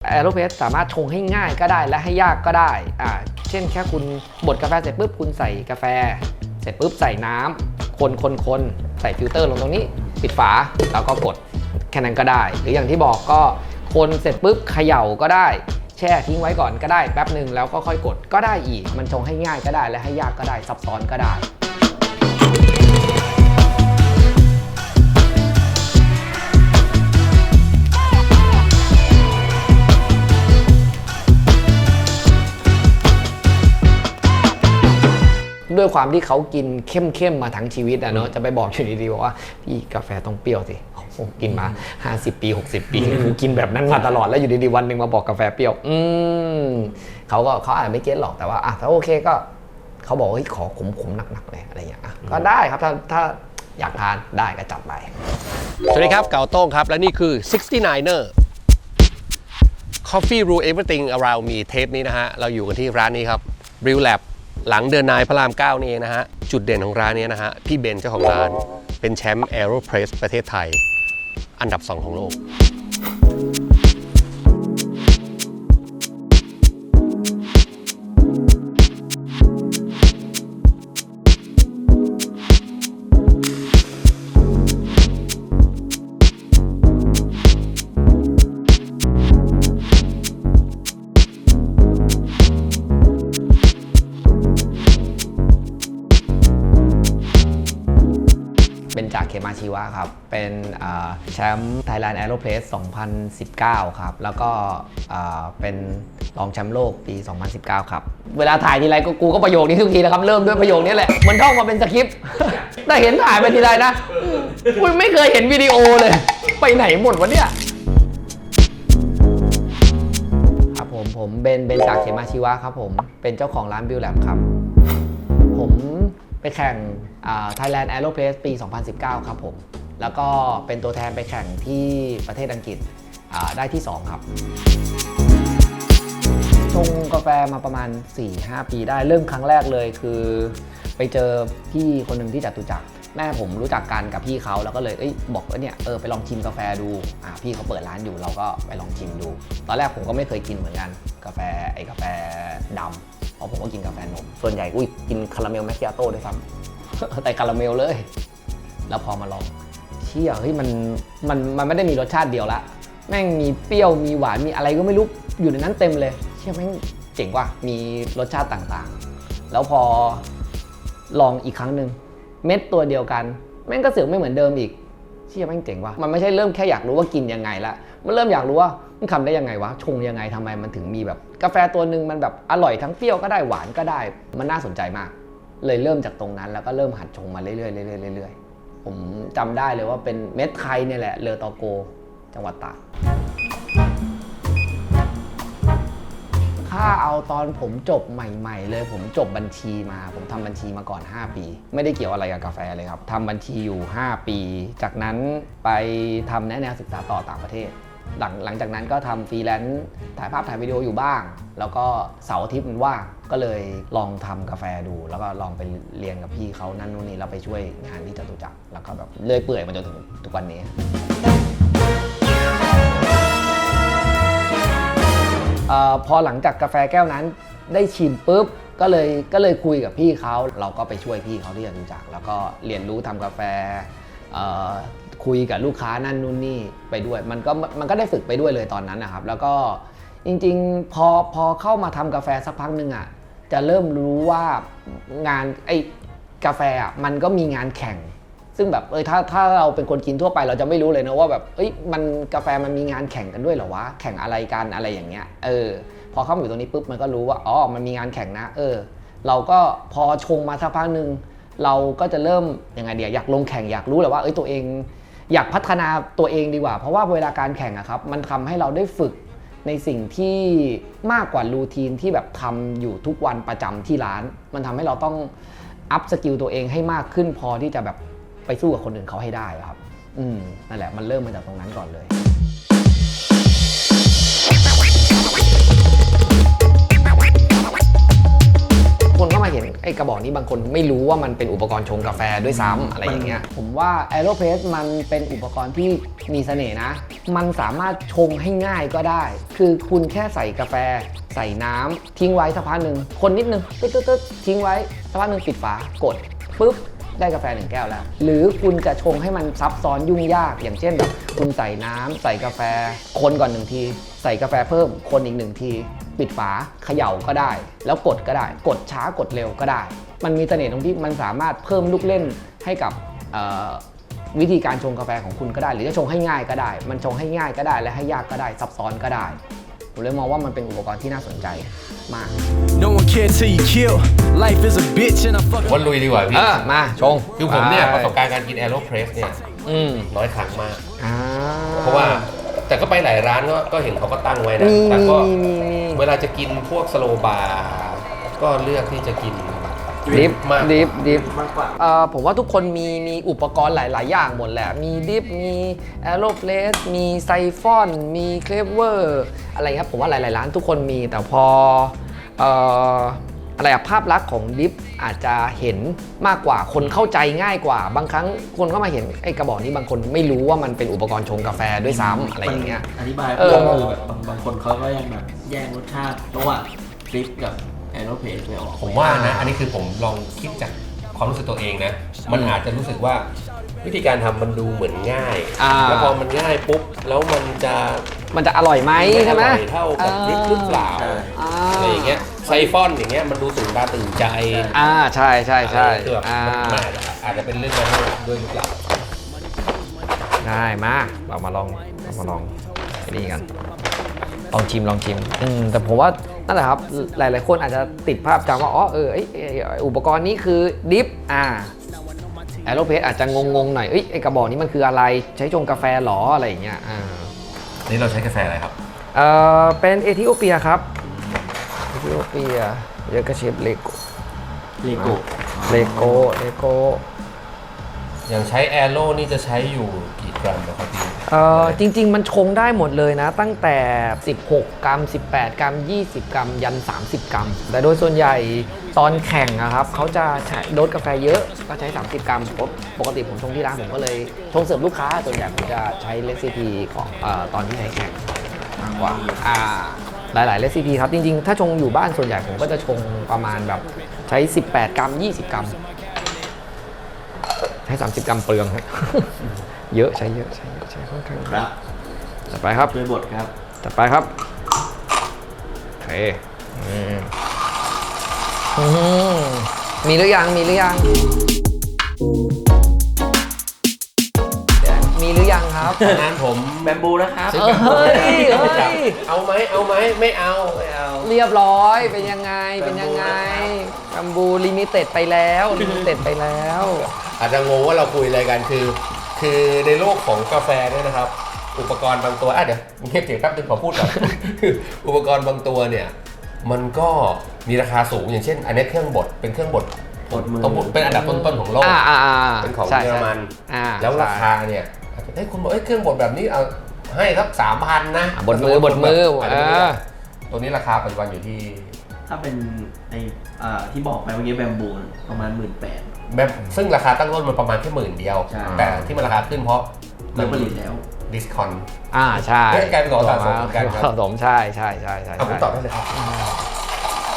แอโรเพรสสามารถชงให้ง่ายก็ได้และให้ยากก็ได้เช่นแค่คุณบดกาแฟเสร็จปุ๊บคุณใส่กาแฟเสร็จปุ๊บใส่น้ำคนใส่ฟิลเตอร์ลงตรงนี้ปิดฝาแล้วก็กดแค่นั้นก็ได้หรืออย่างที่บอกก็คนเสร็จปุ๊บเขย่าก็ได้แช่ทิ้งไว้ก่อนก็ได้แป๊บหนึ่งแล้วก็ค่อยกดก็ได้อีกมันชงให้ง่ายก็ได้และให้ยากก็ได้ซับซ้อนก็ได้ด้วยความที่เขากินเข้มมาทั้งชีวิตเนาะจะไปบอกอยู่ดีๆบอกว่าพี่กาแฟต้องเปรี้ยวสิกินมา50 ปี60 ปีกินแบบนั้นมาตลอดแล้วอยู่ดีๆวันหนึ่งมาบอกกาแฟเปรี้ยวเขาอาจจะไม่เก็ตหรอกแต่ว่าถ้าโอเคก็เขาบอกว่าขอขมหนักๆเลยอะไรอย่างเงี้ยก็ได้ครับถ้าอยากทานได้ก็จัดไปสวัสดีครับเก่าโต้งครับและนี่คือ 69er Coffee Rule Everything Around Me เทปนี้นะฮะเราอยู่กันที่ร้านนี้ครับ Brew Lab หลังเดินนายพระราม 9 นี่เองนะฮะจุดเด่นของร้านนี้นะฮะพี่เบนเจ้าของร้านเป็นแชมป์ Aeropress ประเทศไทยอันดับ 2 ของโลกจากเคมาชีวะครับเป็นแชมป์ Thailand Aeropress 2019 ครับแล้วก็เป็นรองแชมป์โลกปี 2019 ครับเวลาถ่ายทีไรกูก็ประโยคนี้ทุกทีนะครับเริ่มด้วยประโยคนี้แหละมันท่องมาเป็นสคริปต์ได้เห็นถ่ายไปทีไรนะคุณไม่เคยเห็นวิดีโอเลยไปไหนหมดวะเนี่ยครับผมเบนจากเคมาชีวะครับผมเป็นเจ้าของร้าน Brew Lab ครับผมไปแข่งThailand Aeropress ปี 2019 ครับผมแล้วก็เป็นตัวแทนไปแข่งที่ประเทศอังกฤษได้ที่ 2 ครับชงกาแฟมาประมาณ 4-5 ปีได้เริ่มครั้งแรกเลยคือไปเจอพี่คนหนึ่งที่จตุจักรแม่ผมรู้จักกันกับพี่เขาแล้วก็เลยบอกว่าเนี่ยไปลองชิมกาแฟดูพี่เขาเปิดร้านอยู่เราก็ไปลองชิมดูตอนแรกผมก็ไม่เคยกินเหมือนกันกาแฟดำเพราะผมก็กินกาแฟนมส่วนใหญ่กินคาราเมลแมคคิอาโต้ด้วยซ้ำแต่คาราเมลเลยแล้วพอมาลองเชี่ยมันไม่ได้มีรสชาติเดียวละแม่งมีเปรี้ยวมีหวานมีอะไรก็ไม่รู้อยู่ในนั้นเต็มเลยเชี่ยแม่งเจ๋งว่ะมีรสชาติต่างๆแล้วพอลองอีกครั้งหนึ่งเม็ดตัวเดียวกันแม่งก็เสือกไม่เหมือนเดิมอีกเชี่ยแม่งเจ๋งว่ะมันไม่ใช่เริ่มแค่อยากรู้ว่ากินยังไงละมันเริ่มอยากรู้ว่ามันทำได้ยังไงวะชงยังไงทำไมมันถึงมีแบบกาแฟตัวนึงมันแบบอร่อยทั้งเปรี้ยวก็ได้หวานก็ได้มันน่าสนใจมากเลยเริ่มจากตรงนั้นแล้วก็เริ่มหัดชงมาเรื่อยๆผมจำได้เลยว่าเป็นเม็ดไทยเนี่ยแหละเลอตอโกจังหวัดตากถ้าเอาตอนผมจบใหม่ๆเลยผมจบบัญชีมาผมทำบัญชีมาก่อน5 ปีไม่ได้เกี่ยวอะไรกับกาแฟเลยครับทำบัญชีอยู่5 ปีจากนั้นไปทำแนวศึกษาต่อต่างประเทศหลังจากนั้นก็ทำฟรีแลนซ์ถ่ายภาพถ่ายวิดีโออยู่บ้างแล้วก็เสาร์อาทิตย์มันว่างก็เลยลองทำกาแฟดูแล้วก็ลองไปเรียนกับพี่เขานั่นนู่นนี่แล้วไปช่วยงานที่จตุจักรแล้วก็แบบเลื่อยเปื่อยมาจนถึงทุกวันนี้พอหลังจากกาแฟแก้วนั้นได้ชิมปุ๊บก็เลยคุยกับพี่เขาเราก็ไปช่วยพี่เขาที่จตุจักรแล้วก็เรียนรู้ทำกาแฟคุยกับลูกค้านั่นนู่นนี่ไปด้วยมันก็ได้ฝึกไปด้วยเลยตอนนั้นนะครับแล้วก็จริงๆพอเข้ามาทำกาแฟสักพักนึงจะเริ่มรู้ว่างานกาแฟมันก็มีงานแข่งซึ่งแบบถ้าเราเป็นคนกินทั่วไปเราจะไม่รู้เลยนะว่าแบบมันกาแฟมันมีงานแข่งกันด้วยเหรอวะแข่งอะไรกันอะไรอย่างเงี้ยพอเข้ามาอยู่ตรงนี้ปุ๊บมันก็รู้ว่าอ๋อมันมีงานแข่งนะเราก็พอชงมาสักพักนึงเราก็จะเริ่มยังไงเดี๋ยวอยากลงแข่งอยากรู้แหละว่าตัวเองอยากพัฒนาตัวเองดีกว่าเพราะว่าเวลาการแข่งครับมันทำให้เราได้ฝึกในสิ่งที่มากกว่ารูทีนที่แบบทำอยู่ทุกวันประจำที่ร้านมันทำให้เราต้องอัพสกิลตัวเองให้มากขึ้นพอที่จะแบบไปสู้กับคนอื่นเขาให้ได้ครับนั่นแหละมันเริ่มมาจากตรงนั้นก่อนเลยคนก็มาเห็นกระ บอกนี้บางคนไม่รู้ว่ามันเป็นอุปกรณ์ชงกาแฟด้วยซ้ำอะไรอย่างเงี้ยผมว่า AeroPress มันเป็นอุปกรณ์ที่มีเสน่ห์นะมันสามารถชงให้ง่ายก็ได้คือคุณแค่ใส่กาแฟใส่น้ำทิ้งไว้สักพักหนึ่งคนนิดนึงตึ๊ดทิ้งไว้สักพักหนึ่งปิดฝากดปุ๊บได้กาแฟ1 แก้วแล้วหรือคุณจะชงให้มันซับซ้อนยุ่งยากอย่างเช่นแบบคุณใส่น้ำใส่กาแฟคนก่อน1 ทีใส่กาแฟเพิ่มคนอีก1 ทีปิดฝาเขย่าก็ได้แล้วกดก็ได้กดช้ากดเร็วก็ได้มันมีเสน่ห์ตรงที่มันสามารถเพิ่มลูกเล่นให้กับวิธีการชงกาแฟของคุณก็ได้หรือจะชงให้ง่ายก็ได้มันชงให้ง่ายก็ได้และให้ยากก็ได้ซับซ้อนก็ได้ผมเลยมองว่ามันเป็นอุปกรณ์ที่น่าสนใจมาก No one cares till you kill. Life is a bitch and I fuck. วันลุยดีกว่าพี่ มาชง คือผมเนี่ยประสบการณ์การกิน AeroPress เนี่ยน้อยครั้งมากเพราะว่าแต่ก็ไปหลายร้านก็เห็นเขาก็ตั้งไว้นะแต่ก็เวลาจะกินพวกสโลบาร์ก็เลือกที่จะกิน ดิฟ มาก ดิฟมากกว่าผมว่าทุกคนมีอุปกรณ์หลาย ๆ อย่างหมดแหละมีดิฟมี AeroPress มีไซฟอนมีเคลเวอร์อะไรครับผมว่าหลาย ๆ ร้านทุกคนมีแต่พอภาพลักษณ์ของดิฟอาจจะเห็นมากกว่าคนเข้าใจง่ายกว่าบางครั้งคนเข้ามาเห็นไอ้กระบอกนี้บางคนไม่รู้ว่ามันเป็นอุปกรณ์ชงกาแฟด้วยซ้ำอะไรอย่างเงี้ยอธิบายเพื่อคือแบบบางคนเขาก็ยังแบบแย่งรสชาติระหว่างดริฟกับAeroPress ไม่ออกผมว่านะอันนี้คือผมลองคิดจากความรู้สึกตัวเองนะมันอาจจะรู้สึกว่าวิธีการทำมันดูเหมือนง่ายแล้วพอมันง่ายปุ๊บแล้วมันจะอร่อยไหมใช่ไหมอร่อยเท่ากับดริฟหรือเปล่าอะไรอย่างเงี้ยไซฟอนอย่างเงี้ยมันดูตื่นตาตื่นใจใช่คือแบบมันอาจจะเป็นเรื่องนั้นด้วยหรือเปล่าได้มาเรามาลองนี่กันลองชิมแต่ผมว่านั่นแหละครับหลายๆคนอาจจะติดภาพจำว่าอุปกรณ์นี้คือดิฟAeroPress อาจจะงงๆหน่อยไอ้กระบอกนี้มันคืออะไรใช้ชงกาแฟหรออะไรอย่างเงี้ยนี่เราใช้กาแฟอะไรครับเป็นเอธิโอเปียครับเอธิโอเปียเยอะกระเชฟเลโกอย่างใช้แอโร่นี่จะใช้อยู่กี่กรัมนะครับพี่จริงๆมันชงได้หมดเลยนะตั้งแต่16 กรัม18 กรัม20 กรัมยัน30 กรัมแต่โดยส่วนใหญ่ตอนแข่งนะครับเขาจะใช้โดสกาแฟเยอะก็ใช้30 กรัมปกติผมชงที่ร้านผมก็เลยชงเสิร์ฟลูกค้าส่วนใหญ่ผมจะใช้เรซิปีของตอนที่ใช้แข่งมากกว่าหลายๆเรซิปีครับจริงๆถ้าชงอยู่บ้านส่วนใหญ่ผมก็จะชงประมาณแบบใช้18 กรัม20 กรัมใช้30 กรัมเปลืองครับเยอะใช้ค่อนข้างครับจัดไปครับด้วยบทครับจัดไปครับโอเคมีหรือยังมีหรือยังครับงานผมแบมบูนะครับเฮ้ยเอาไหมไม่เอาเรียบร้อยเป็นยังไงแบมบูลิมิเต็ดไปแล้วอาจจะงงว่าเราคุยอะไรกันคือในโลกของกาแฟเนี่ยนะครับอุปกรณ์บางตัวเดี๋ยวเงียบเสียงแป๊บนึงขอพูดก่อน อุปกรณ์บางตัวเนี่ยมันก็มีราคาสูงอย่างเช่นอันนี้เครื่องบดเป็นเครื่องบดเป็นอันดับต้นๆของโลกเป็นของเยอรมันแล้วราคาเนี่ยคุณบอกเครื่องบดแบบนี้เอาให้สัก 3,000 นะบดมือตัวนี้ราคาปัจจุบันอยู่ที่ถ้าเป็นไอที่บอกไปเมื่อกี้แบมบูประมาณ 18,000แบบซึ่งราคาตั้งต้นมันประมาณแค่10,000 เดียวแต่ที่มันราคาขึ้นเพราะมันผลิตแล้วดิสคอนใช่กลายเป็นของสะสมกันสะสมใช่ผมตอบได้เลยครับ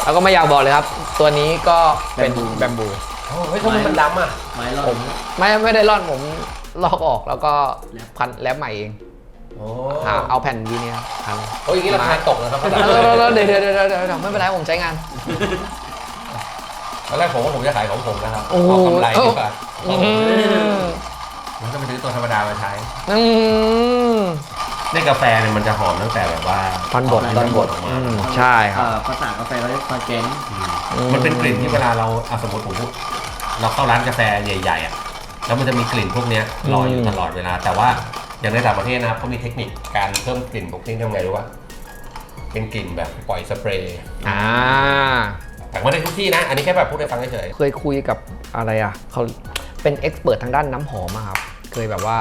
แล้วก็ไม่อยากบอกเลยครับตัวนี้ก็เป็นแบมบูเฮ้ยทำไมมันดำอ่ะผมไม่ได้ร่อนผมลอกออกแล้วก็พันแลบใหม่เองเอาแผ่นวีเนียพันอย่างนี้ราคาตกนะครับเดี๋ยวไม่เป็นไรผมใช้งานตอนแรกผมว่าผมจะขายของผมนะครับเอากำไรดีกว่าผมจะไปซื้อตัวธรรมดามาใช้ในกาแฟเนี่ยมันจะหอมตั้งแต่แบบว่าตอนบดออกมาใช่ครับภาษากาแฟเขาเรียกฟาเกนมันเป็นกลิ่นที่เวลาเราสมมติเราเข้าร้านกาแฟใหญ่ๆแล้วมันจะมีกลิ่นพวกนี้ลอยอยู่ตลอดเวลาแต่ว่าอย่างในต่างประเทศนะครับเขามีเทคนิคการเพิ่มกลิ่นพวกนี้ทำไงรู้ป่ะเป็นกลิ่นแบบปล่อยสเปรย์แต่ไม่ได้ทุกที่นะอันนี้แค่แบบพูดให้ฟังเฉยๆเคยคุยกับอะไรเขาเป็นเอ็กซ์เพิร์ททางด้านน้ำหอมครับเคยแบบว่า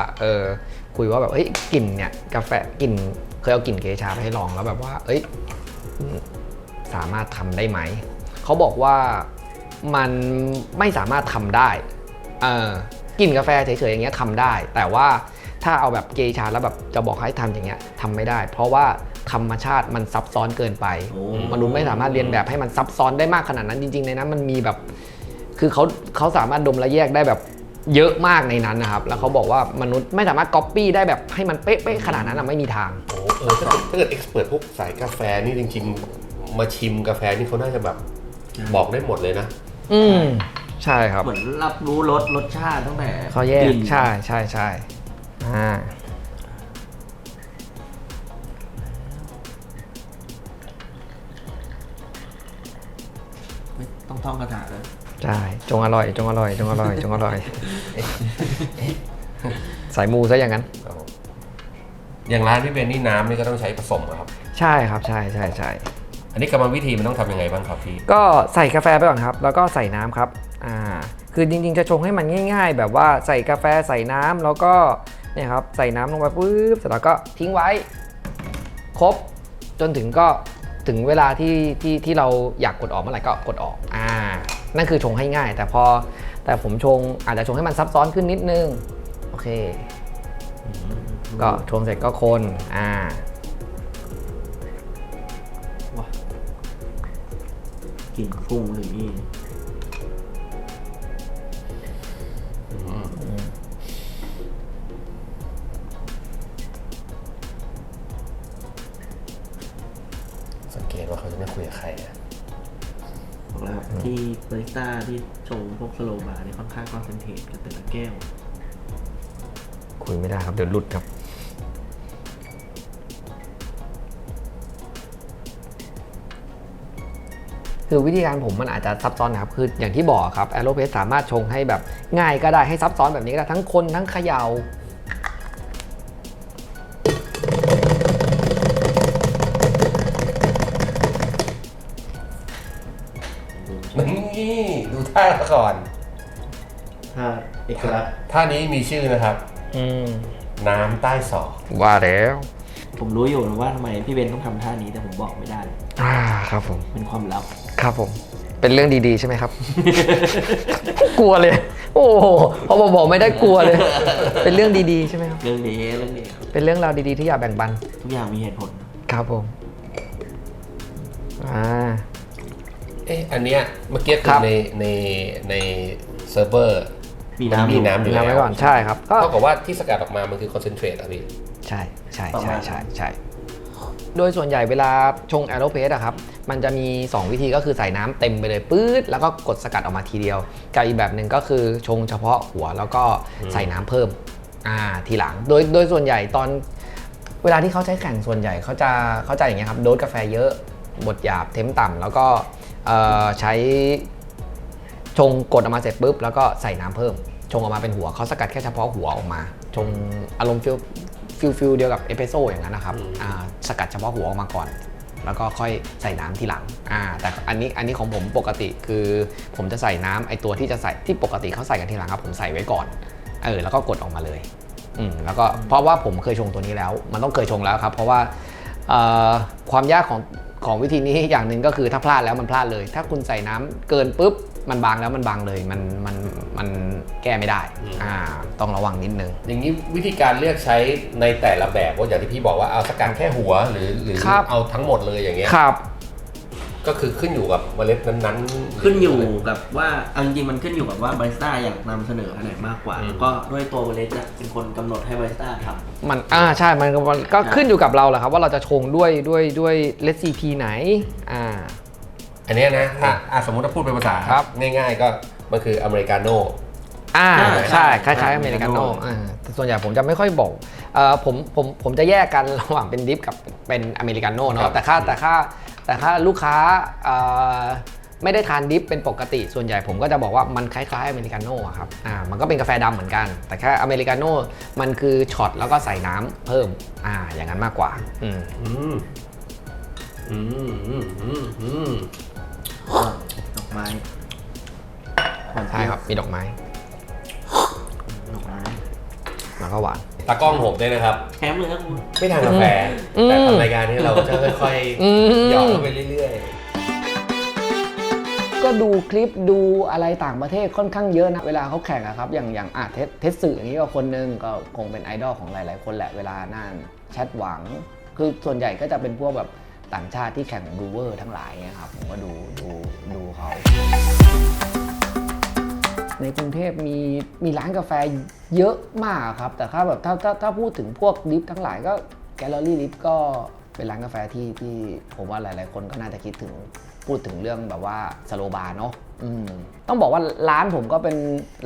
คุยว่าแบบกลิ่นเนี่ยกาแฟกลิ่นเคยเอากลิ่นเกชาไปให้ลองแล้วแบบว่าสามารถทำได้ไหมเขาบอกว่า มันไม่สามารถทำได้กินกาแฟเฉยๆอย่างเงี้ยทำได้ แต่ว่าถ้าเอาแบบเกชาแล้วแบบจะบอกให้ทำอย่างเงี้ยทำไม่ได้ เพราะว่าธรรมชาติมันซับซ้อนเกินไปมนุษย์ไม่สามารถเรียนแบบให้มันซับซ้อนได้มากขนาดนั้นจริงๆในนั้นมันมีแบบคือเขาสามารถดมและแยกได้แบบเยอะมากในนั้นนะครับแล้วเขาบอกว่ามนุษย์ไม่สามารถก๊อปปี้ได้แบบให้มันเป๊ะๆขนาดนั้นไม่มีทาง โอ้ถ้าเกิดเอ็กซ์เพิร์พวกสายกาแฟนี่จริงๆมาชิมกาแฟนี่เขาน่าจะแบบบอกได้หมดเลยนะใช่ครับเหมือนรับรู้รสชาติตั้งแต่เขาแยกใช่ไม่ต้องท่องคาถาเลยใช่จงอร่อยสายมูซะอย่างนั้นอย่างร้านพี่เบนนี่น้ำนี่ก็ต้องใช้ผสมครับใช่ครับใช่อันนี้กรรมวิธีมันต้องทำยังไงบ้างครับพี่ก็ใส่กาแฟไปก่อนครับแล้วก็ใส่น้ำครับคือจริงๆจะชงให้มันง่ายๆแบบว่าใส่กาแฟใส่น้ำแล้วก็เนี่ยครับใส่น้ำลงไปปุ๊บเสร็จแล้วก็ทิ้งไว้ครบจนถึงเวลาที่เราอยากกดออกเมื่อไหร่ก็กดออกนั่นคือชงให้ง่ายแต่ผมชงอาจจะชงให้มันซับซ้อนขึ้นนิดนึงโอเคก็ชงเสร็จก็คนกลิ่นฟุ้งถึงนี่สังเกตว่าเขาจะไม่คุยกับใครบอกแล้วที่บาริสต้าที่ชงพวกสโลบาร์นี่ค่อนข้างคอนเซนเทรตกับแต่ละแก้วคุยไม่ได้ครับเดี๋ยวหลุดครับคือวิธีการผมมันอาจจะซับซ้อนนะครับคืออย่างที่บอกครับแอโรเพสสามารถชงให้แบบง่ายก็ได้ให้ซับซ้อนแบบนี้ก็ได้ทั้งคนทั้งเขย่านี่ดูท่าก่อนเอกลักษณ์ท่านี้มีชื่อนะครับน้ำใต้ศอกว่าแล้วผมรู้อยู่นะว่าทำไมพี่เบนต้องทำท่านี้แต่ผมบอกไม่ได้ครับผมเป็นความลับครับผมเป็นเรื่องดีๆใช่ไหมครับ กลัวเลยโอ้โหพอบอกไม่ได้กลัวเลยเป็นเรื่องดีๆใช่ไหมครับเรื่องดีเป็นเรื่องราวดีๆที่อยากแบ่งปันทุกอย่างมีเหตุผลครับผมอันเนี้ยเมื่อกี้คือในเซิร์ฟเวอร์มีน้ำอยู่แล้วไว้ก่อนใช่ครับก็เท่ากับว่าที่สกัดออกมามันคือคอนเซนเทรตอะพี่ใช่โดยส่วนใหญ่เวลาชงแอโรเพสอะครับมันจะมี 2 วิธีก็คือใส่น้ำเต็มไปเลยปื๊ดแล้วก็กดสกัดออกมาทีเดียวกับอีกแบบหนึ่งก็คือชงเฉพาะหัวแล้วก็ใส่น้ำเพิ่มทีหลังโดยส่วนใหญ่ตอนเวลาที่เขาใช้แข่งส่วนใหญ่เขาจะอย่างเงี้ยครับโดสกาแฟเยอะบดหยาบเทมต่ำแล้วก็ใช้ชงกดออกมาเสร็จปุ๊บแล้วก็ใส่น้ำเพิ่มชงออกมาเป็นหัวเขาสกัดแค่เฉพาะหัวออกมาชงอารมณ์ฟิลเดียวกับเอสเปรสโซ่อย่างนั้นนะครับสกัดเฉพาะหัวออกมาก่อนแล้วก็ค่อยใส่น้ำทีหลังแต่อันนี้ของผมปกติคือผมจะใส่น้ำไอตัวที่จะใส่ที่ปกติเขาใส่กันทีหลังครับผมใส่ไว้ก่อนแล้วก็กดออกมาเลยแล้วก็เพราะว่าผมเคยชงตัวนี้แล้วมันต้องเคยชงแล้วครับเพราะว่าความยากของวิธีนี้อย่างหนึ่งก็คือถ้าพลาดแล้วมันพลาดเลยถ้าคุณใส่น้ำเกินปุ๊บมันบางแล้วมันบางเลยมันแก้ไม่ได้ต้องระวังนิดนึงอย่างนี้วิธีการเลือกใช้ในแต่ละแบบว่าอย่างที่พี่บอกว่าเอาสกัดแค่หัวหรือเอาทั้งหมดเลยอย่างเงี้ยครับก็คือขึ้นอยู่กับเมล็ดนั้นๆขึ้นอยู่กับว่าจริงๆมันขึ้นอยู่กับว่าบาริสต้าอยากนำเสนออะไรมากกว่าก็ด้วยตัวเมล็ดจะเป็นคนกำหนดให้บาริสต้าทำมันใช่มันก็ขึ้นอยู่กับเราแหละครับว่าเราจะชงด้วยเรซิปีไหนอันนี้นะถ้าสมมติถ้าพูดเป็นภาษาง่ายๆก็มันคืออเมริกาโน่ใช่คล้ายๆอเมริกาโน่แต่ส่วนใหญ่ผมจะไม่ค่อยบอกผมจะแยกกันระหว่างเป็นดิฟกับเป็นอเมริกาโน่เนาะแต่ถ้าลูกค้าไม่ได้ทานดิฟเป็นปกติส่วนใหญ่ผมก็จะบอกว่ามันคล้ายๆอเมริกาโน่ครับมันก็เป็นกาแฟดำเหมือนกันแต่แค่อเมริกาโน่มันคือช็อตแล้วก็ใส่น้ำเพิ่มอย่างนั้นมากกว่าดอกไม้ใช่ครับมีดอกไม้แล้วก็หวานตากล้องผมด้วยนะครับแคมเลยครับคุณไม่ทานกาแฟแต่ทำรายการนี้เราจะค่อยๆหยอดเข้าไปเรื่อยๆก็ ดูคลิปดูอะไรต่างประเทศค่อนข้างเยอะนะเวลาเขาแข่งอะครับอย่างเทสสึอย่างนี้ก็คนนึงก็คงเป็นไอดอลของหลายๆคนแหละเวลานั่นแชทหวังคือส่วนใหญ่ก็จะเป็นพวกแบบต่างชาติที่แข่งบรูเวอร์ทั้งหลายเงี้ยครับผมก็ดูเขาในกรุงเทพมีร้านกาแฟเยอะมากครับแต่ถ้าพูดถึงพวกลิฟทั้งหลายก็แกลเลอรี่ลิฟก็เป็นร้านกาแฟที่ผมว่าหลายๆคนก็น่าจะคิดถึงพูดถึงเรื่องแบบว่าสโลบาร์เนาะต้องบอกว่าร้านผมก็เป็น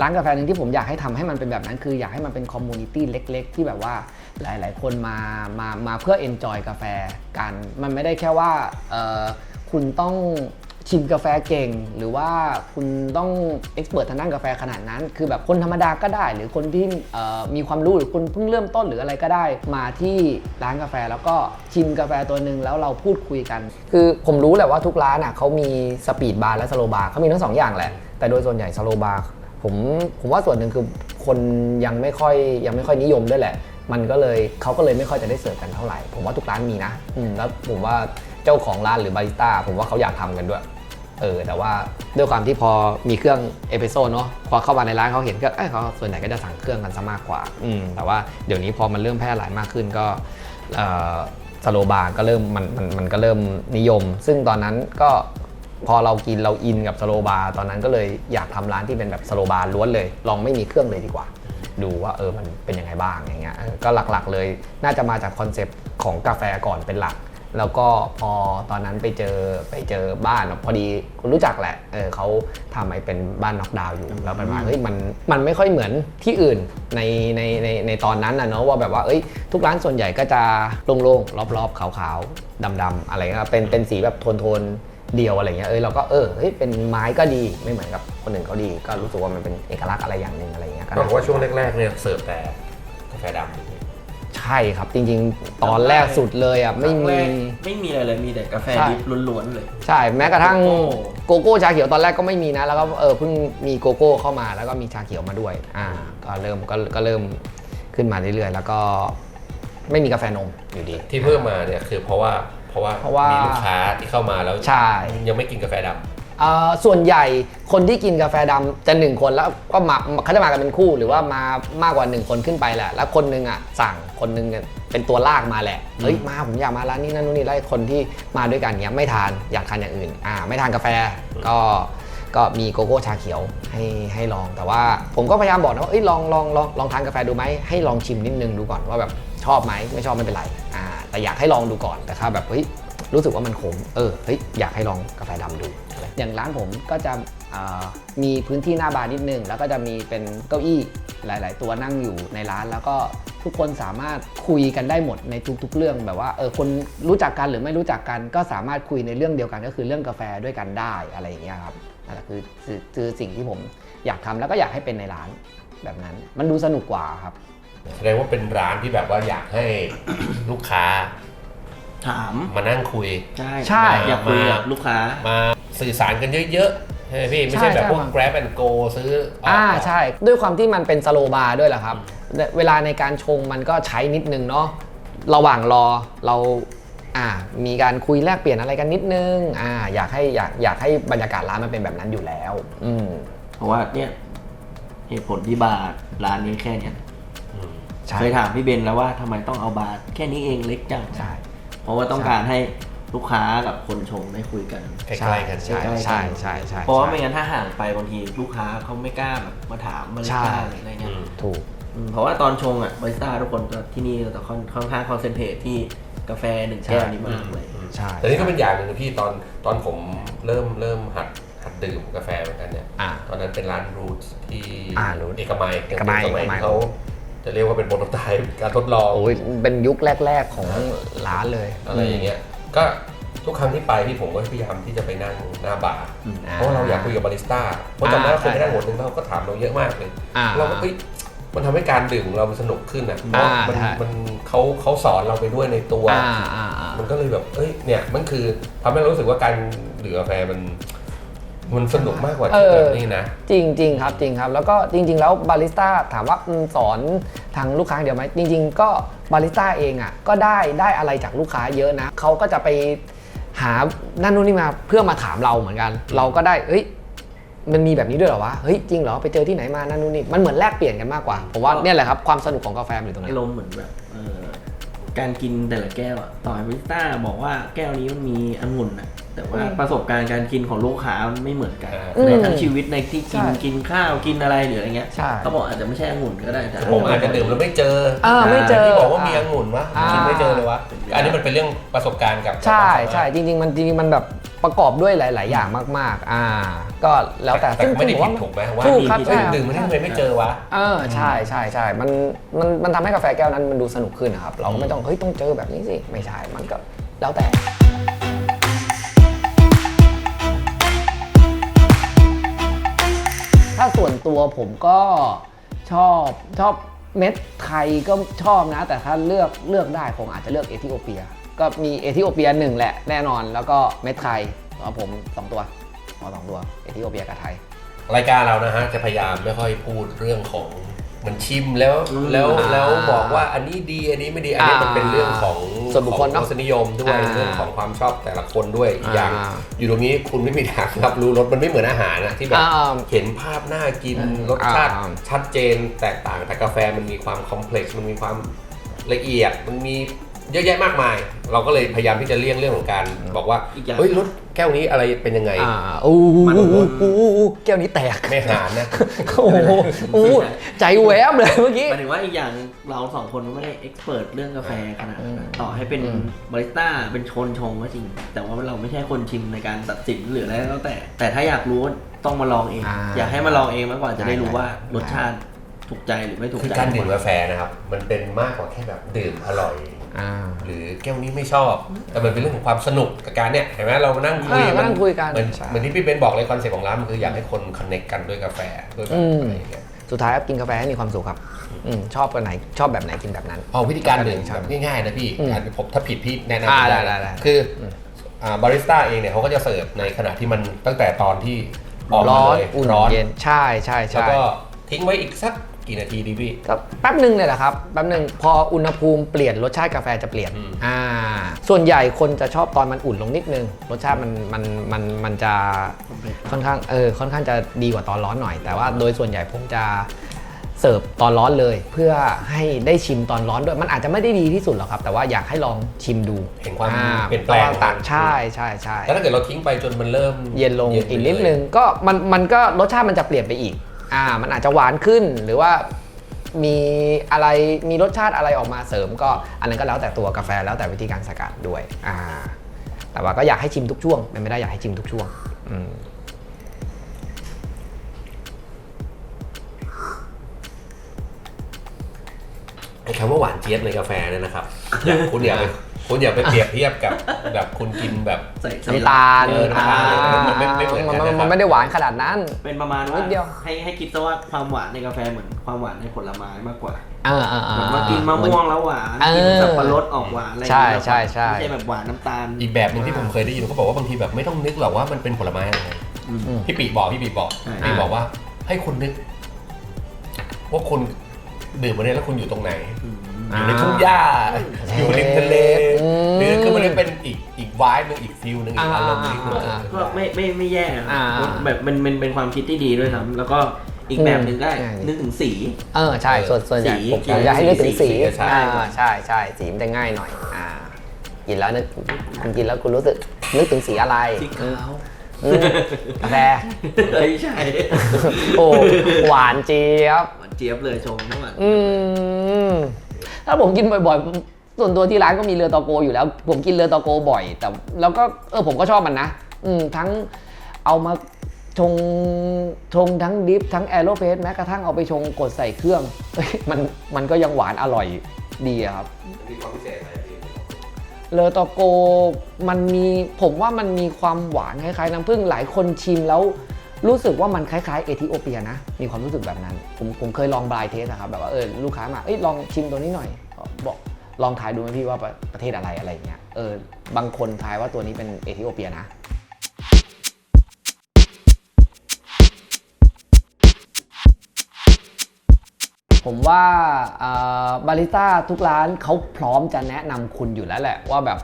ร้านกาแฟหนึ่งที่ผมอยากให้ทำให้มันเป็นแบบนั้นคืออยากให้มันเป็นคอมมูนิตี้เล็กๆที่แบบว่าหลายๆคนมาเพื่อเอนจอยกาแฟกันมันไม่ได้แค่ว่าคุณต้องชิมกาแฟเก่งหรือว่าคุณต้องเอ็กซ์เพิร์ททางด้านกาแฟขนาดนั้นคือแบบคนธรรมดาก็ได้หรือคนที่มีความรู้หรือคนเพิ่งเริ่มต้นหรืออะไรก็ได้มาที่ร้านกาแฟแล้วก็ชิมกาแฟตัวหนึ่งแล้วเราพูดคุยกันคือผมรู้แหละว่าทุกร้านอ่ะเขามีสปีดบาร์และสโลบาร์เขามีทั้งสองอย่างแหละแต่โดยส่วนใหญ่สโลบาร์ผมว่าส่วนหนึ่งคือคนยังไม่ค่อยนิยมด้วยแหละเขาก็เลยไม่ค่อยจะได้เสิร์ฟกันเท่าไหร่ผมว่าทุกร้านมีนะแล้วผมว่าเจ้าของร้านหรือบาริสต้าผมว่าเขาอยากทำกันด้วยแต่ว่าด้วยความที่พอมีเครื่องเอสเปรสโซ่เนาะพอเข้ามาในร้านเขาเห็นก็เขาส่วนใหญ่ก็จะสั่งเครื่องกันซะมากกว่าแต่ว่าเดี๋ยวนี้พอมันเริ่มแพร่หลายมากขึ้นก็สโลบาร์ก็เริ่มมันก็เริ่มนิยมซึ่งตอนนั้นก็พอเราอินกับสโลบาร์ตอนนั้นก็เลยอยากทำร้านที่เป็นแบบสโลบาร์ล้วนเลยลองไม่มีเครื่องเลยดีกว่าดูว่ามันเป็นยังไงบ้างอย่างเงี้ยก็หลักๆเลยน่าจะมาจากคอนเซปต์ของกาแฟก่อนเป็นหลักแล้วก็พอตอนนั้นไปเจอบ้านพอดีคุณรู้จักแหละเขาทำไอ้เป็นบ้านน็อกดาวน์อยู่แล้วมันมันไม่ค่อยเหมือนที่อื่นในตอนนั้นนะเนาะว่าแบบว่าทุกร้านส่วนใหญ่ก็จะโล่งๆรอบๆขาวๆดำๆอะไรเงี้ยเป็นสีแบบโทนเดียวอะไรเงี้ยเราก็เป็นไม้ก็ดีไม่เหมือนกับคนอื่นเขาดีก็รู้สึกว่ามันเป็นเอกลักษณ์อะไรอย่างหนึ่งอะไรเงี้ยก็บอกว่าช่วงแรกๆเนี่ยเสิร์ฟแต่กาแฟดำใช่ครับจริงๆตอนแรกสุดเลยอ่ะไม่มีอะไรเลยมีแต่กาแฟดิบล้วนๆเลยใช่แม้กระทั่งโกโก้ชาเขียวตอนแรกก็ไม่มีนะแล้วก็เพิ่งมีโกโก้เข้ามาแล้วก็มีชาเขียวมาด้วยก็เริ่มขึ้นมาเรื่อยๆแล้วก็ไม่มีกาแฟนมอยู่ดีที่เพิ่มมาเนี่ยคือเพราะว่ามีลูกค้าที่เข้ามาแล้วยังไม่กินกาแฟดำส่วนใหญ่คนที่กินกาแฟดำจะ1คนแล้วก็เขาจะมากันเป็นคู่หรือว่ามากกว่า1คนขึ้นไปแหละแล้วคนนึงสั่งคนนึงเป็นตัวลากมาแหละมาผมอยากมาร้านนี้นั่นนู่นนี่แล้วคนที่มาด้วยกันเนี้ยไม่ทานอยากทานอย่างอื่นไม่ทานกาแฟก็มีโกโก้ชาเขียวให้ลองแต่ว่าผมก็พยายามบอกนะว่าลองทานกาแฟดูไหมให้ลองชิมนิดนึงดูก่อนว่าแบบชอบไหมไม่ชอบไม่เป็นไรแต่อยากให้ลองดูก่อนแต่ถ้าแบบรู้สึกว่ามันขมอยากให้ลองกาแฟดำดูอย่างร้านผมก็จะมีพื้นที่หน้าบาร์นิดนึงแล้วก็จะมีเป็นเก้าอี้หลายๆตัวนั่งอยู่ในร้านแล้วก็ทุกคนสามารถคุยกันได้หมดในทุกๆเรื่องแบบว่าคนรู้จักกันหรือไม่รู้จักกันก็สามารถคุยในเรื่องเดียวกันก็คือเรื่องกาแฟด้วยกันได้อะไรอย่างเงี้ยครับนั่นแหละคือสิ่งที่ผมอยากทำแล้วก็อยากให้เป็นในร้านแบบนั้นมันดูสนุกกว่าครับแสดงว่าเป็นร้านที่แบบว่าอยากให้ ลูกค้าถามมานั่งคุยใช่อยากคุยกับลูกค้ามาสื่อสารกันเยอะๆใช่พี่ไม่ใช่แบบพวก Grab and Go ซื้อใช่ด้วยความที่มันเป็นสโลบาร์ด้วยแหละครับเวลาในการชงมันก็ใช้นิดนึงเนาะระหว่างรอเรามีการคุยแลกเปลี่ยนอะไรกันนิดนึงอยากให้บรรยากาศร้านมันเป็นแบบนั้นอยู่แล้วเพราะว่าเนี่ยเหตุผลที่บาร์ร้านนี้แค่เนี้ยเคยถามพี่เบนแล้วว่าทำไมต้องเอาบาร์แค่นี้เองเล็กจังใช่เพราะว่าต้องการให้ลูกค้ากับคนชงได้คุยกันใกล้ๆกันใช่เพราะว่าไม่งั้นถ้าห่างไปบางทีลูกค้าเขาไม่กล้าแบบมาถามมาเล่นอะไรเงี้ยถูกเพราะว่าตอนชงบาริสต้าทุกคนที่นี่แต่ค่อนข้างคอนเซนเทรตที่กาแฟ1แก้วนี้มากเลยใช่แต่นี่ก็เป็นอย่างหนึ่งพี่ตอนผมเริ่มหัดดื่มกาแฟเหมือนกันเนี่ยตอนนั้นเป็นร้านรูทที่เอกมัยเขาจะเรียกว่าเป็นโปรโตไทป์การทดลองเป็นยุคแรกๆของร้านเลยอะไรอย่างเงี้ยก็ทุกครั้งที่ไปที่ผมก็พยายามที่จะไปนั่งหน้าบาร์เพราะเราอยากคุยกับบาริสต้าเพราะจำได้ว่าคนไปนั่งหัวนึงเขาก็ถามเราเยอะมากเลยเราก็มันทำให้การดื่มเรามันสนุกขึ้นเพราะมันเขาสอนเราไปด้วยในตัวมันก็เลยแบบเนี่ยมันคือทำให้เรารู้สึกว่าการดื่มกาแฟมันสนุกมากกว่าที่แบบนี้นะจริงครับจริงครับแล้วก็จริงๆแล้วบาริสต้าถามว่าสอนทางลูกค้าเดียวไหมจริงๆก็บาริสต้าเองก็ได้อะไรจากลูกค้าเยอะนะเขาก็จะไป หานั่นนู่นนี่มาเพื่อมาถามเราเหมือนกัน เราก็ได้เฮ้ยมันมีแบบนี้ด้วยเหรอวะเฮ้ยจริงเหรอไปเจอที่ไหนมานั่นนู่นนี่มันเหมือนแลกเปลี่ยนกันมากกว่าผมว่าเนี่ยแหละครับความสนุกของกาแฟมันอยู่ตรงนี้ อารมณ์เหมือนแบบการกินแต่ละแก้วอะต่อให้บาริสต้าบอกว่าแก้วนี้มันมีองุ่นอะแต่ว่าประสบการณ์การกินของลูกค้ามันไม่เหมือนกันในทั้งชีวิตในที่กินข้าวกินอะไรหรืออะไรเงี้ยเขาบอกอาจจะไม่ใช่องุ่นก็ได้แต่ ผมอาจจะดื่มแล้วไม่เจอ ไม่เจอ ที่บอกว่ามีองุ่นวะกินไม่เจอเลยวะอันนี้มันเป็นเรื่องประสบการณ์กับ ใช่จริงๆมันแบบประกอบด้วยหลาย ๆ อย่างมากๆก็แล้วแต่ แต่ไม่ได้ผิดถูกไหมว่า ถูกครับ ดื่มมันทำไมไม่เจอวะใช่มันทำให้กาแฟแก้วนั้นมันดูสนุกขึ้นนะครับเราก็ไม่ต้องเฮ้ยต้องเจอแบบนี้สิไม่ใช่มันก็แล้วแต่ถ้าส่วนตัวผมก็ชอบเม็ดไทยก็ชอบนะแต่ถ้าเลือกได้ผมอาจจะเลือกเอธิโอเปียก็มีเอธิโอเปีย1แหละแน่นอนแล้วก็เม็ดไทยแล้วผม2ตัว2ตัวเอธิโอเปียกับไทยรายการเรานะฮะจะพยายามไม่ค่อยพูดเรื่องของมันชิมแล้วบอกว่าอันนี้ดีอันนี้ไม่ดีอันนี้มันเป็นเรื่องของส่วนบุคคล รสนิยมด้วยเรื่องของความชอบแต่ละคนด้วยอย่างอยู่ตรงนี้คุณไม่มีทางรับรู้รสมันไม่เหมือนอาหารนะที่แบบเห็นภาพน่ากินรสชาติชัดเจนแตกต่างแต่กาแฟมันมีความคอมเพล็กซ์มันมีความละเอียดมันมีเยอะแยะมากมายเราก็เลยพยายามที่จะเลี่ยงเรื่องของการบอกว่าเฮ้ยรสแก้วนี้อะไรเป็นยังไงแก้วนี้แตกไม่หานนะโอ้ใจแวบเลยเมื่อกี้หมายถึงว่าอีกอย่างเรา2คนไม่ได้เอ็กซ์เพรสเรื่องกาแฟขนาดนั้นต่อให้เป็นบาริสต้าเป็นคนชงก็จริงแต่ว่าเราไม่ใช่คนชิมในการตัดสินหรืออะไรแล้วแต่ถ้าอยากรู้ต้องมาลองเองอยากให้มาลองเองมากกว่าจะได้รู้ว่ารสชาติถูกใจหรือไม่ถูกใจคือการดื่มกาแฟนะครับมันเป็นมากกว่าแค่แบบดื่มอร่อยหรือแก้วนี้ไม่ชอบแต่มันเป็นเรื่องของความสนุกกับการเนี่ยเห็นไหมเรามานั่งคุยกันเหมือนที่พี่เบนบอกเลยคอนเซ็ปต์ของร้านมันคืออยากให้คนคอนเนคกันด้วยกาแฟด้วยอะไรอย่างเงี้ยสุดท้ายกินกาแฟให้มีความสุขครับชอบแบบไหนกินแบบนั้นวิธีการดื่มแบบง่ายๆนะพี่ผมถ้าผิดพี่แนะนำได้คือบาริสต้าเองเนี่ยเขาก็จะเสิร์ฟในขณะที่มันตั้งแต่ตอนที่ร้อนอุ่นเย็นใช่แล้วก็ทิ้งไว้อีกสักกี่นาทีดีพี่ก็แป๊บนึงเลยแหละครับแป๊บนึงพออุณหภูมิเปลี่ยนรสชาติกาแฟจะเปลี่ยนส่วนใหญ่คนจะชอบตอนมันอุ่นลงนิดนึงรสชาติมันจะค่อนข้างจะดีกว่าตอนร้อนหน่อยแต่ว่าโดยส่วนใหญ่ผมจะเสิร์ฟตอนร้อนเลยเพื่อให้ได้ชิมตอนร้อนด้วยมันอาจจะไม่ได้ดีที่สุดหรอกครับแต่ว่าอยากให้ลองชิมดูเห็นความเปลี่ยนแปลงต่างใช่แล้วถ้าเกิดเราทิ้งไปจนมันเริ่มเย็นลงอีกนิดนึงก็มันก็รสชาติมันจะเปลี่ยนไปอีกมันอาจจะหวานขึ้นหรือว่ามีอะไรมีรสชาติอะไรออกมาเสริมก็อันนั้นก็แล้วแต่ตัวกาแฟแล้วแต่วิธีการสกัดด้วยแต่ว่าก็อยากให้ชิมทุกช่วงเป็นไม่ได้อยากให้ชิมทุกช่วงไอ้คำว่าหวานเจี๊ยบในกาแฟเนี่ยนะครับคุณอย่าไปเปรียบเทียบกับแบบคุณกินแบบน้ำตาลมันไม่ได้หวานขนาดนั้นเป็นประมาณว่าให้คิดซะว่าความหวานในกาแฟเหมือนความหวานในผลไม้มากกว่าเหมือนมากินมะม่วงแล้วหวานกินสับปะรดออกหวานอะไรอย่างเงี้ยใช่ไม่ใช่แบบหวานน้ำตาลอีกแบบนึงที่ผมเคยได้ยินเขาบอกว่าบางทีแบบไม่ต้องนึกหรอกว่ามันเป็นผลไม้อะไรพี่ปีบอกว่าให้คุณนึกว่าคุณดื่มมาเนี่ยแล้วคุณอยู่ตรงไหนอยู่ในทุ่งหญ้าอยู่ริมทะเลหรือคือมันเป็นอีกวายนึงอีกฟิลนึงอีกอารมณ์นึงก็ไม่แย่แบบมันเป็นความคิดที่ดีด้วยครับแล้วก็อีกแบบหนึ่งได้นึกถึงสีใช่ส่วนใหญ่ผมอยากให้นึกถึงสีใช่สีมันจะง่ายหน่อยกินแล้วนึกคุณกินแล้วคุณรู้สึกนึกถึงสีอะไรสีขาวกาแฟไม่ใช่ โอ้หวานเจี๊ยบเลยชงทั้งหมดถ้าผมกินบ่อยๆส่วนตัวที่ร้านก็มีเรือตอโกอยู่แล้วผมกินเรือตอโกบ่อยแต่แล้วก็ผมก็ชอบมันนะทั้งเอามาชงทั้งดิฟทั้งแอโรเฟสแม้กระทั่งเอาไปชงกดใส่เครื่องมันก็ยังหวานอร่อยดีครับมีความพิเศษอะไรเลอตอโกผมว่ามันมีความหวานคล้ายๆน้ำผึ้งหลายคนชิมแล้วรู้สึกว่ามันคล้ายๆเอธิโอเปียนะมีความรู้สึกแบบนั้นผมเคยลองบลายเทสนะครับแบบว่าลูกค้ามาลองชิมตัวนี้หน่อยบอกลองทายดูไหมพี่ว่าประเทศอะไรอย่างเงี้ยบางคนทายว่าตัวนี้เป็นเอธิโอเปียนะ ผมว่าบาริสต้าทุกร้านเขาพร้อมจะแนะนำคุณอยู่แล้วแหละว่าแบบ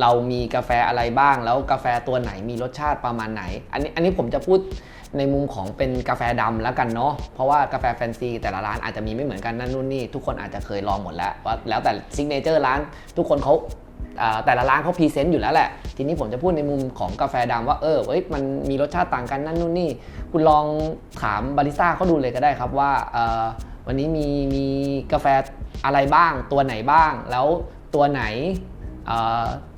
เรามีกาแฟอะไรบ้างแล้วกาแฟตัวไหนมีรสชาติประมาณไหนอันนี้ผมจะพูดในมุมของเป็นกาแฟดำแล้วกันเนาะเพราะว่ากาแฟแฟนซีแต่ละร้านอาจจะมีไม่เหมือนกันนั่นนู่นนี่ทุกคนอาจจะเคยลองหมดแล้วว่าแล้วแต่ซิกเนเจอร์ร้านทุกคนเขาแต่ละร้านเขาพรีเซนต์อยู่แล้วแหละทีนี้ผมจะพูดในมุมของกาแฟดำว่ามันมีรสชาติต่างกันนั่นนู่นนี่คุณลองถามบาริสต้าเขาดูเลยก็ได้ครับว่าวันนี้มีกาแฟอะไรบ้างตัวไหนบ้างแล้วตัวไหน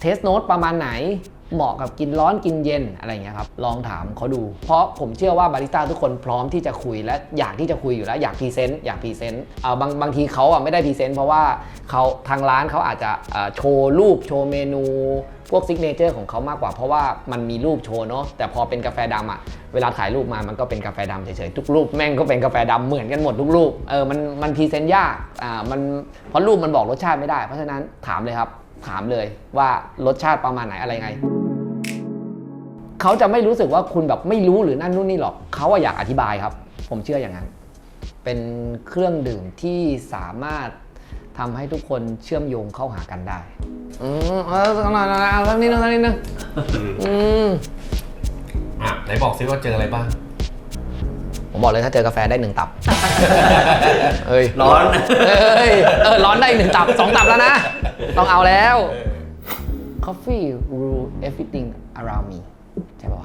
เทสโนตประมาณไหนเหมาะกับกินร้อนกินเย็นอะไรอย่างเงี้ยครับลองถามเขาดูเพราะผมเชื่อว่าบาริสต้าทุกคนพร้อมที่จะคุยและอยากที่จะคุยอยู่แล้วอยากพรีเซนต์บางทีเขาไม่ได้พรีเซนต์เพราะว่าเขาทางร้านเขาอาจจะโชว์รูปโชว์เมนูพวกซิกเนเจอร์ของเขามากกว่าเพราะว่ามันมีรูปโชว์เนาะแต่พอเป็นกาแฟดำเวลาถ่ายรูปมามันก็เป็นกาแฟดำเฉยๆทุกรูปแม่งก็เป็นกาแฟดำเหมือนกันหมดทุกรูปมันพรีเซนต์ยากมันเพราะรูปมันบอกรสชาติไม่ได้เพราะฉะนั้นถามเลยครับถามเลยว่ารสชาติประมาณไหนอะไรไงเขาจะไม่รู้สึกว่าคุณแบบไม่รู้หรือนั่นนู่นนี่หรอกเขาอยากอธิบายครับผมเชื่ออย่างนั้นเป็นเครื่องดื่มที่สามารถทำให้ทุกคนเชื่อมโยงเข้าหากันได้สักหน่อยสักนิดนึงไหนบอกซิว่าเจออะไรบ้างผมบอกเลยถ้าเจอกาแฟได้1 ตับร้อนร้อนได้1 ตับ 2 ตับแล้วนะต้องเอาแล้ว Coffee rule everything around me ใช่ป่าว